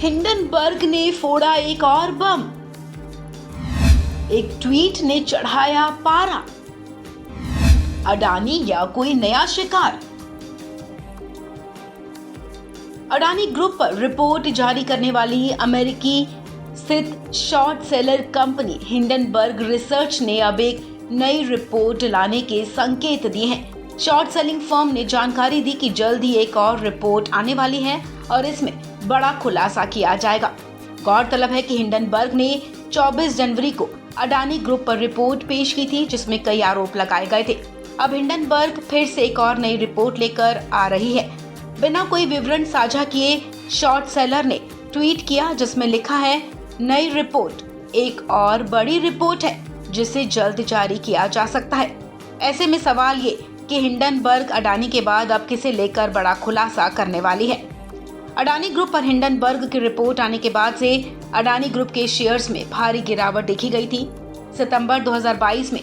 Hindenburg ने फोड़ा एक और बम। एक ट्वीट ने चढ़ाया पारा। अडानी या कोई नया शिकार। अडानी ग्रुप पर रिपोर्ट जारी करने वाली अमेरिकी स्थित short seller company Hindenburg research ने अब एक नई रिपोर्ट लाने के संकेत दिए हैं। शॉर्ट सेलिंग फर्म ने जानकारी दी कि जल्द ही एक और रिपोर्ट आने वाली है और इसमें बड़ा खुलासा किया जाएगा। गौरतलब है कि हिंडनबर्ग ने 24 जनवरी को अडानी ग्रुप पर रिपोर्ट पेश की थी, जिसमें कई आरोप लगाए गए थे। अब हिंडनबर्ग फिर से एक और नई रिपोर्ट लेकर आ रही है। बिना कोई विवरण साझा किए शॉर्ट सेलर ने ट्वीट किया, जिसमें लिखा है, नई रिपोर्ट एक और बड़ी रिपोर्ट है जिसे जल्द जारी किया जा सकता है। ऐसे में सवाल ये कि हिंडनबर्ग अडानी के बाद अब किसे लेकर बड़ा खुलासा करने वाली है। अडानी ग्रुप पर हिंडनबर्ग की रिपोर्ट आने के बाद से अडानी ग्रुप के शेयर्स में भारी गिरावट देखी गई थी। सितंबर 2022 में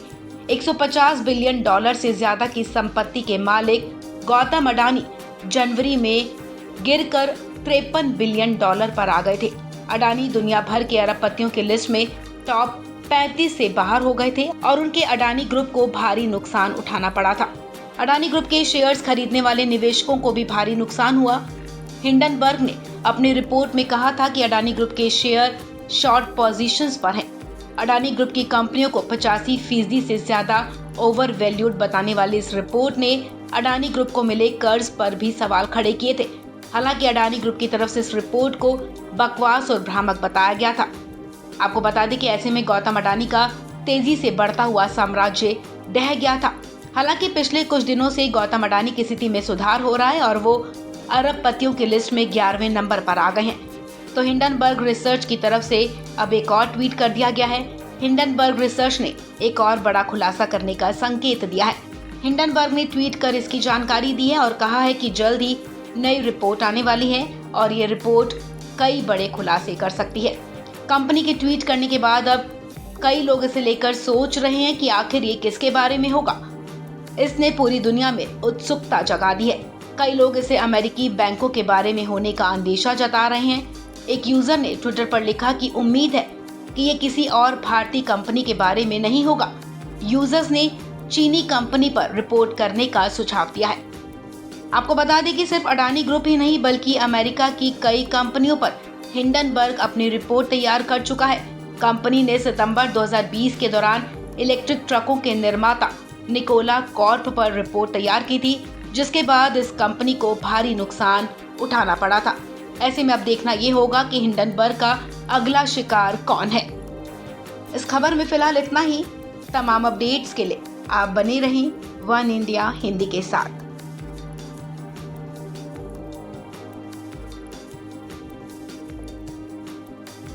$150 बिलियन से ज्यादा की संपत्ति के मालिक गौतम अडानी जनवरी में गिरकर $53 बिलियन पर आ गए थे। अडानी दुनिया भर के अरबपतियों की लिस्ट में टॉप 35 से बाहर हो गए थे और उनके अडानी ग्रुप को भारी नुकसान उठाना पड़ा था। अडानी ग्रुप के शेयर्स खरीदने वाले निवेशकों को भी भारी नुकसान हुआ। हिंडनबर्ग ने अपनी रिपोर्ट में कहा था कि अडानी ग्रुप के शेयर शॉर्ट पोजीशंस पर हैं। अडानी ग्रुप की कंपनियों को 85% से ज्यादा ओवर वैल्यूड बताने वाली इस रिपोर्ट ने अडानी ग्रुप को मिले कर्ज पर भी सवाल खड़े किए थे। हालांकि अडानी ग्रुप की तरफ से इस रिपोर्ट को बकवास और भ्रामक बताया गया था। आपको बता दें कि ऐसे में गौतम अडानी का तेजी से बढ़ता हुआ साम्राज्य ढह गया था। हालांकि पिछले कुछ दिनों से गौतम अडानी की स्थिति में सुधार हो रहा है और वो अरबपतियों की लिस्ट में 11वें नंबर पर आ गए हैं। तो हिंडनबर्ग रिसर्च की तरफ से अब एक और ट्वीट कर दिया गया है। हिंडनबर्ग रिसर्च ने एक और बड़ा खुलासा करने का संकेत दिया है। हिंडनबर्ग ने ट्वीट कर इसकी जानकारी दी है और कहा है कि जल्द ही नई रिपोर्ट आने वाली है और ये रिपोर्ट कई बड़े खुलासे कर सकती है। कंपनी के ट्वीट करने के बाद अब कई लोग इसे लेकर सोच रहे हैं कि आखिर ये किसके बारे में होगा। इसने पूरी दुनिया में उत्सुकता जगा दी है। कई लोग इसे अमेरिकी बैंकों के बारे में होने का अंदेशा जता रहे हैं। एक यूजर ने ट्विटर पर लिखा कि उम्मीद है कि ये किसी और भारतीय कंपनी के बारे में नहीं होगा। यूजर्स ने चीनी कंपनी पर रिपोर्ट करने का सुझाव दिया है। आपको बता दें कि सिर्फ अडानी ग्रुप ही नहीं बल्कि अमेरिका की कई कंपनियों पर हिंडनबर्ग अपनी रिपोर्ट तैयार कर चुका है। कंपनी ने सितंबर 2020 के दौरान इलेक्ट्रिक ट्रकों के निर्माता निकोला कॉर्प पर रिपोर्ट तैयार की थी, जिसके बाद इस कंपनी को भारी नुकसान उठाना पड़ा था। ऐसे में अब देखना ये होगा कि हिंडनबर्ग का अगला शिकार कौन है। इस खबर में फिलहाल इतना ही। तमाम अपडेट्स के लिए आप बने रहें वन इंडिया हिंदी के साथ।